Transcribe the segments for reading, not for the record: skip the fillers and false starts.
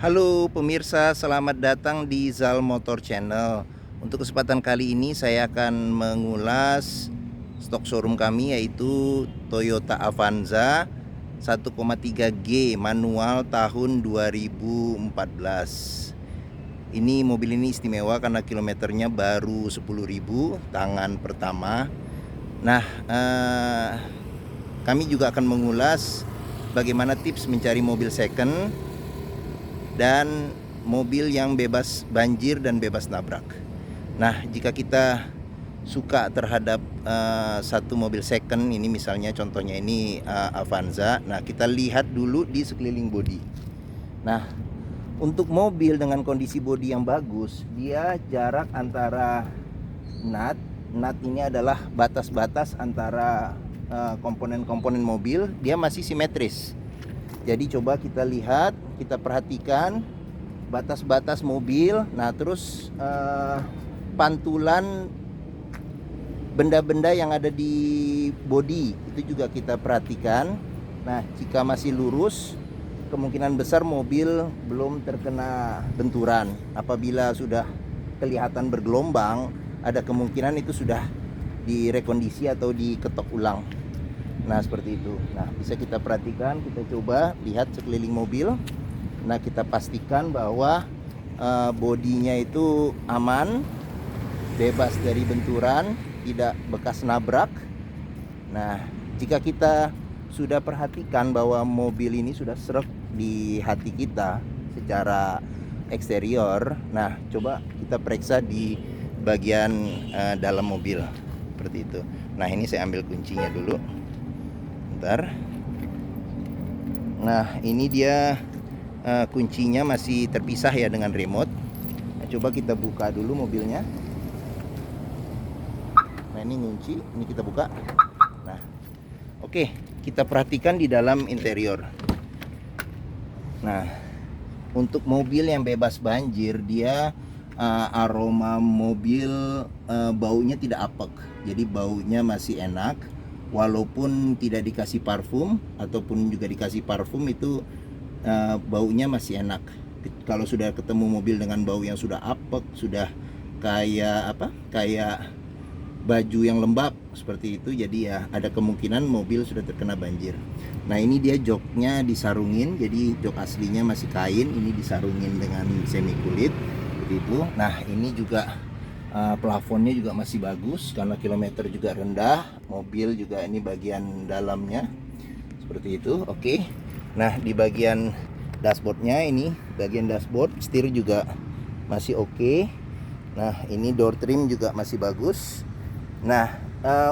Halo pemirsa, selamat datang di Zal Motor Channel. Untuk kesempatan kali ini saya akan mengulas stok showroom kami, yaitu Toyota Avanza 1,3G manual tahun 2014. Ini mobil ini istimewa karena kilometernya baru 10.000 tangan pertama. Nah, kami juga akan mengulas bagaimana tips mencari mobil second dan mobil yang bebas banjir dan bebas nabrak. Nah, jika kita suka terhadap satu mobil second, ini misalnya contohnya ini Avanza. Nah, kita lihat dulu di sekeliling bodi. Nah, untuk mobil dengan kondisi bodi yang bagus, dia jarak antara nut ini adalah batas-batas antara komponen-komponen mobil, dia masih simetris. Jadi coba kita lihat, kita perhatikan batas-batas mobil. Nah, terus pantulan benda-benda yang ada di bodi itu juga kita perhatikan. Nah, jika masih lurus, kemungkinan besar mobil belum terkena benturan. Apabila sudah kelihatan bergelombang, ada kemungkinan itu sudah direkondisi atau diketok ulang. Nah, seperti itu. Nah, bisa kita perhatikan, kita coba lihat sekeliling mobil. Nah, kita pastikan bahwa bodinya itu aman, bebas dari benturan, tidak bekas nabrak. Nah, jika kita sudah perhatikan bahwa mobil ini sudah sreg di hati kita secara eksterior, nah coba kita periksa di bagian dalam mobil seperti itu. Nah, ini saya ambil kuncinya dulu. Nah, ini dia kuncinya masih terpisah ya dengan remote. Nah, coba kita buka dulu mobilnya. Nah, ini kunci, ini kita buka. Nah, oke, kita perhatikan di dalam interior. Nah, untuk mobil yang bebas banjir, dia aroma mobil baunya tidak apek, jadi baunya masih enak. Walaupun tidak dikasih parfum ataupun juga dikasih parfum, itu baunya masih enak. Kalau sudah ketemu mobil dengan bau yang sudah apek, sudah kayak kayak baju yang lembab seperti itu, jadi ya ada kemungkinan mobil sudah terkena banjir. Nah, ini dia joknya disarungin, jadi jok aslinya masih kain, ini disarungin dengan semi kulit seperti itu. Nah, ini juga plafonnya juga masih bagus karena kilometer juga rendah. Mobil juga ini bagian dalamnya seperti itu. Oke. Nah, di bagian dashboardnya, ini bagian dashboard setir juga masih oke. Nah, ini door trim juga masih bagus. Nah,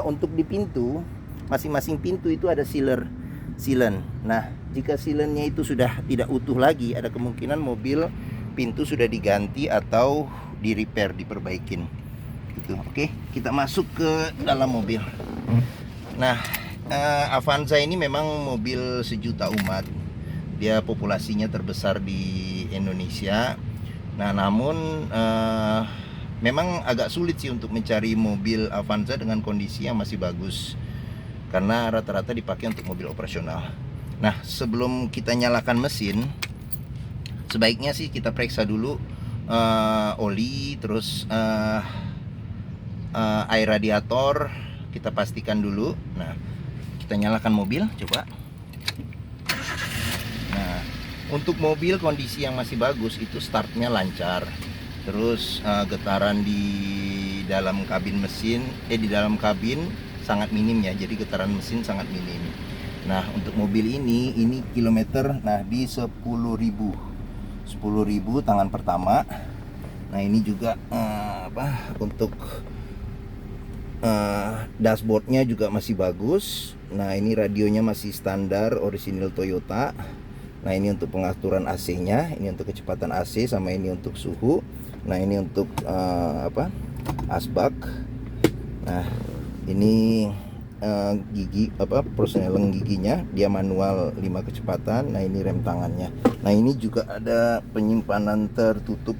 untuk di pintu, masing-masing pintu itu ada sealant. Nah, jika sealantnya itu sudah tidak utuh lagi, ada kemungkinan mobil pintu sudah diganti atau di repair, diperbaikin gitu. Oke, kita masuk ke dalam mobil. Nah, Avanza ini memang mobil sejuta umat, dia populasinya terbesar di Indonesia. Nah, namun memang agak sulit sih untuk mencari mobil Avanza dengan kondisi yang masih bagus, karena rata-rata dipakai untuk mobil operasional. Nah, sebelum kita nyalakan mesin, sebaiknya sih kita periksa dulu oli, terus air radiator kita pastikan dulu. Nah, kita nyalakan mobil, coba. Nah, untuk mobil kondisi yang masih bagus itu startnya lancar, terus getaran di dalam kabin mesin, di dalam kabin sangat minim ya, jadi getaran mesin sangat minim. Nah, untuk mobil ini kilometer, nah di 10.000 tangan pertama. Nah, ini juga untuk dashboardnya juga masih bagus. Nah, ini radionya masih standar orisinil Toyota. Nah, ini untuk pengaturan AC-nya, ini untuk kecepatan AC, sama ini untuk suhu. Nah, ini untuk asbak. Nah, ini gigi persneling giginya, dia manual 5 kecepatan. Nah, ini rem tangannya. Nah, ini juga ada penyimpanan tertutup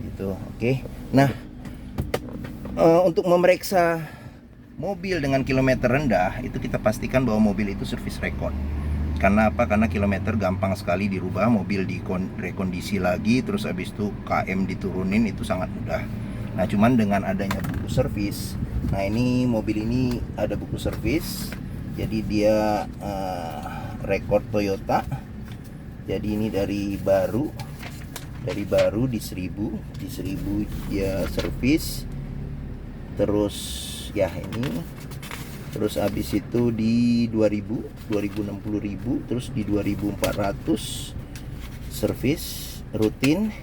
gitu. Oke. Nah, untuk memeriksa mobil dengan kilometer rendah, itu kita pastikan bahwa mobil itu service record. Karena apa? Karena kilometer gampang sekali dirubah, mobil direkondisi lagi, terus habis itu KM diturunin, itu sangat mudah. Nah, cuman dengan adanya buku servis, nah ini mobil ini ada buku servis, jadi dia rekor Toyota. Jadi ini dari baru di 1000 dia servis, terus ya ini, terus habis itu di 2060.000, terus di 2400 servis rutin,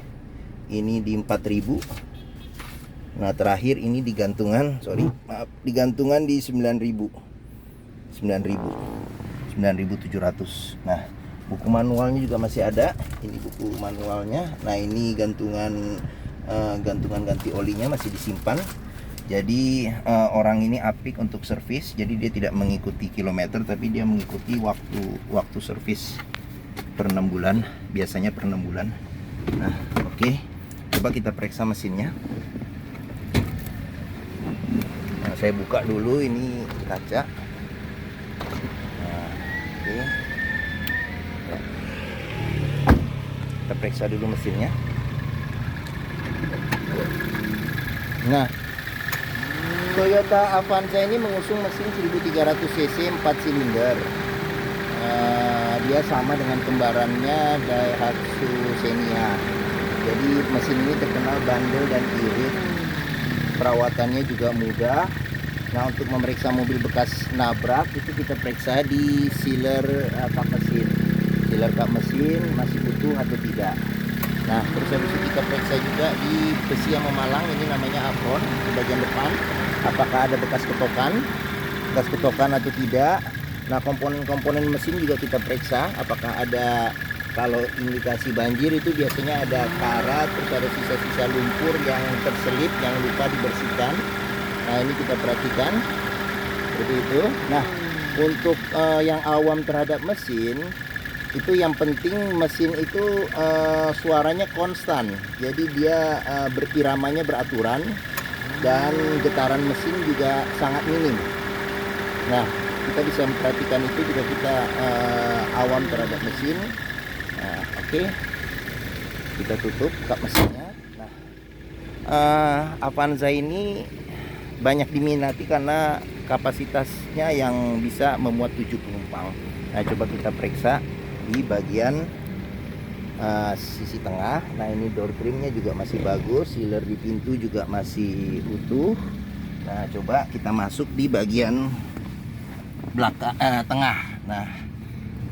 ini di 4000. Nah, terakhir ini digantungan, digantungan di 9.700. Nah, buku manualnya juga masih ada. Ini buku manualnya. Nah, ini gantungan ganti olinya masih disimpan. Jadi orang ini apik untuk servis. Jadi dia tidak mengikuti kilometer, tapi dia mengikuti waktu servis per 6 bulan. Biasanya per 6 bulan. Nah, oke. Coba kita periksa mesinnya. Nah, saya buka dulu ini kaca. Nah, oke. Kita periksa dulu mesinnya. Nah, Toyota Avanza ini mengusung mesin 1300 cc 4 silinder. Dia sama dengan kembarannya Daihatsu Xenia. Jadi mesin ini terkenal bandel dan irit. Perawatannya juga mudah. Nah, untuk memeriksa mobil bekas nabrak itu kita periksa di sealer kap mesin. Sealer kap mesin masih utuh atau tidak. Nah, terus habis itu kita periksa juga di besi yang memalang, ini namanya apron di bagian depan. Apakah ada bekas ketokan atau tidak. Nah, komponen-komponen mesin juga kita periksa, apakah ada, kalau indikasi banjir itu biasanya ada karat, terus ada sisa-sisa lumpur yang terselip yang lupa dibersihkan. Nah, ini kita perhatikan seperti itu. Nah, untuk yang awam terhadap mesin itu, yang penting mesin itu suaranya konstan, jadi dia beriramanya beraturan, dan getaran mesin juga sangat minim. Nah, kita bisa memperhatikan itu juga kita awam terhadap mesin. Nah, oke. Kita tutup kap mesinnya. Nah, Avanza ini banyak diminati karena kapasitasnya yang bisa memuat 7 penumpang. Nah, coba kita periksa di bagian sisi tengah. Nah, ini door trimnya juga masih bagus, sealer di pintu juga masih utuh. Nah, coba kita masuk di bagian belakang tengah. Nah,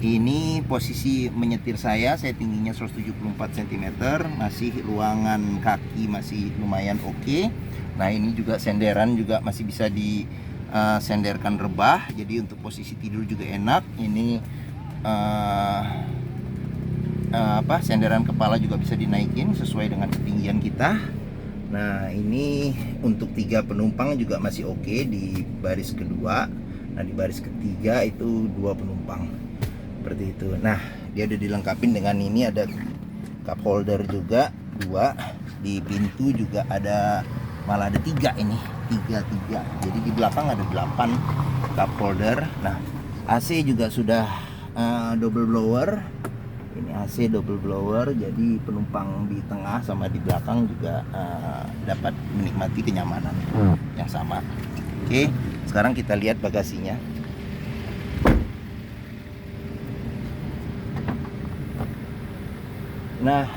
ini posisi menyetir saya tingginya 174 cm, masih ruangan kaki masih lumayan oke. Nah, ini juga senderan juga masih bisa disenderkan rebah, jadi untuk posisi tidur juga enak. Ini senderan kepala juga bisa dinaikin sesuai dengan ketinggian kita. Nah, ini untuk 3 penumpang juga masih oke di baris kedua. Nah, di baris ketiga itu 2 penumpang seperti itu. Nah, dia udah dilengkapi dengan ini, ada cup holder juga 2. Di pintu juga ada, malah ada 3 ini, 3. Jadi di belakang ada 8 cup holder. Nah, AC juga sudah double blower. Ini AC double blower, jadi penumpang di tengah sama di belakang juga dapat menikmati kenyamanan yang sama. Oke, sekarang kita lihat bagasinya. Nah,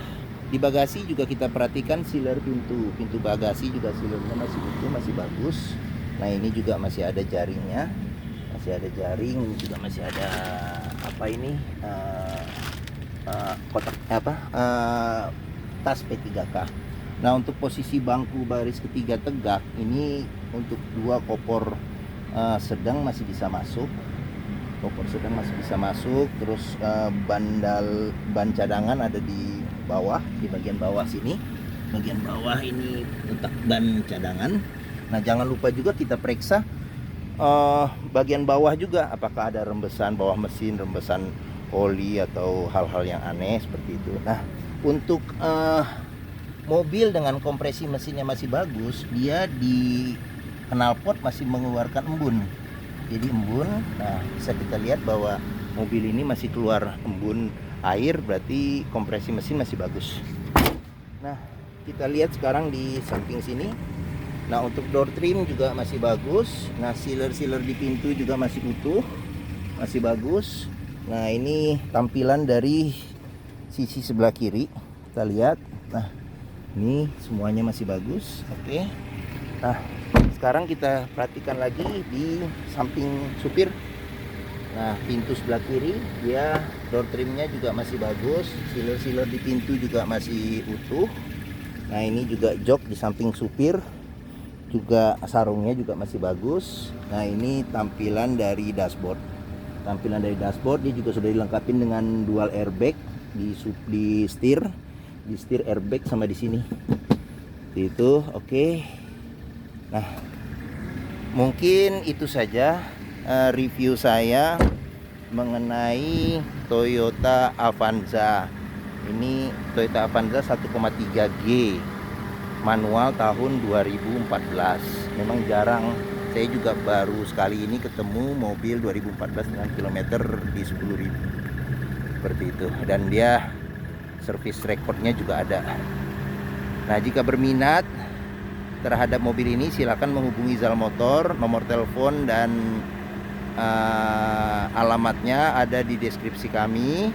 di bagasi juga kita perhatikan sealer pintu bagasi juga sealernya masih utuh, masih bagus. Nah, ini juga masih ada jaringnya, masih ada jaring, juga masih ada kotak tas P3K. Nah, untuk posisi bangku baris ketiga tegak ini untuk 2 kopor sedang masih bisa masuk. Terus ban cadangan ada di bawah, di bagian bawah sini. Bagian bawah ini letak ban cadangan. Nah, jangan lupa juga kita periksa bagian bawah juga, apakah ada rembesan bawah mesin, rembesan oli atau hal-hal yang aneh seperti itu. Nah, untuk mobil dengan kompresi mesinnya masih bagus, dia di knalpot masih mengeluarkan embun. Jadi embun. Nah, bisa kita lihat bahwa mobil ini masih keluar embun air, berarti kompresi mesin masih bagus. Nah, kita lihat sekarang di samping sini. Nah, untuk door trim juga masih bagus. Nah, sealer-sealer di pintu juga masih utuh, masih bagus. Nah, ini tampilan dari sisi sebelah kiri. Kita lihat. Nah, ini semuanya masih bagus. Oke. Nah, sekarang kita perhatikan lagi di samping supir. Nah, pintu sebelah kiri dia door trimnya juga masih bagus. Sealer-sealer di pintu juga masih utuh. Nah, ini juga jok di samping supir, juga sarungnya juga masih bagus. Nah, ini tampilan dari dashboard. Tampilan dari dashboard dia juga sudah dilengkapi dengan dual airbag di setir airbag sama di sini. Itu oke. Nah, mungkin itu saja review saya mengenai Toyota Avanza. Ini Toyota Avanza 1,3G manual tahun 2014. Memang jarang, saya juga baru sekali ini ketemu mobil 2014 dengan kilometer di 10.000 seperti itu, dan dia service recordnya juga ada. Nah, jika berminat terhadap mobil ini silakan menghubungi Zal Motor. Nomor telepon dan alamatnya ada di deskripsi kami.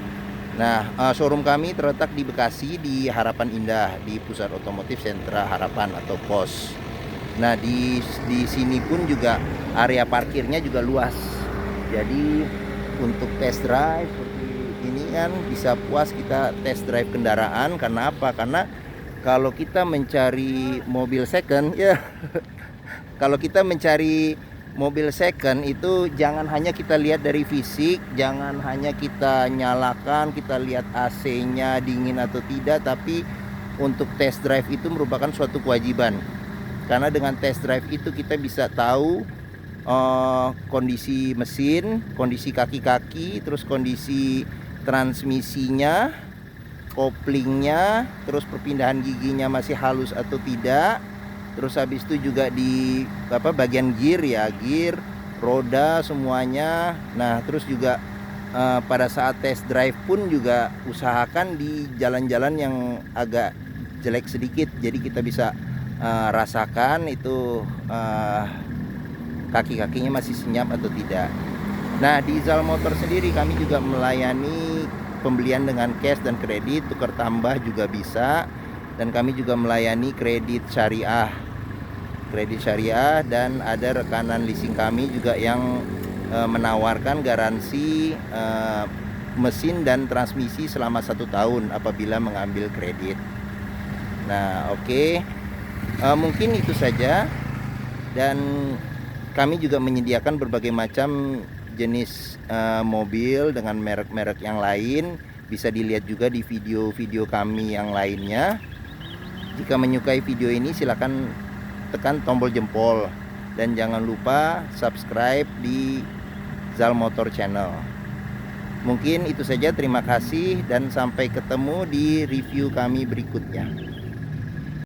Nah, showroom kami terletak di Bekasi, di Harapan Indah, di Pusat Otomotif Sentra Harapan atau POS. Nah, di sini pun juga area parkirnya juga luas. Jadi untuk test drive seperti ini kan bisa puas kita test drive kendaraan. Karena apa? Karena kalau kita mencari mobil second ya kalau kita mencari mobil second itu jangan hanya kita lihat dari fisik, jangan hanya kita nyalakan, kita lihat AC-nya dingin atau tidak, tapi untuk test drive itu merupakan suatu kewajiban. Karena dengan test drive itu kita bisa tahu kondisi mesin, kondisi kaki-kaki, terus kondisi transmisinya, koplingnya, terus perpindahan giginya masih halus atau tidak. Terus habis itu juga di bagian gear ya, gear, roda semuanya. Nah, terus juga pada saat test drive pun juga usahakan di jalan-jalan yang agak jelek sedikit. Jadi kita bisa rasakan itu kaki-kakinya masih senyap atau tidak. Nah, di Zal Motor sendiri kami juga melayani pembelian dengan cash dan kredit, tukar tambah juga bisa. Dan kami juga melayani kredit syariah, dan ada rekanan leasing kami juga yang menawarkan garansi mesin dan transmisi selama 1 tahun apabila mengambil kredit. Nah, oke. Mungkin itu saja, dan kami juga menyediakan berbagai macam jenis mobil dengan merek-merek yang lain. Bisa dilihat juga di video-video kami yang lainnya. Jika menyukai video ini silakan tekan tombol jempol dan jangan lupa subscribe di Zal Motor Channel. Mungkin itu saja, terima kasih dan sampai ketemu di review kami berikutnya.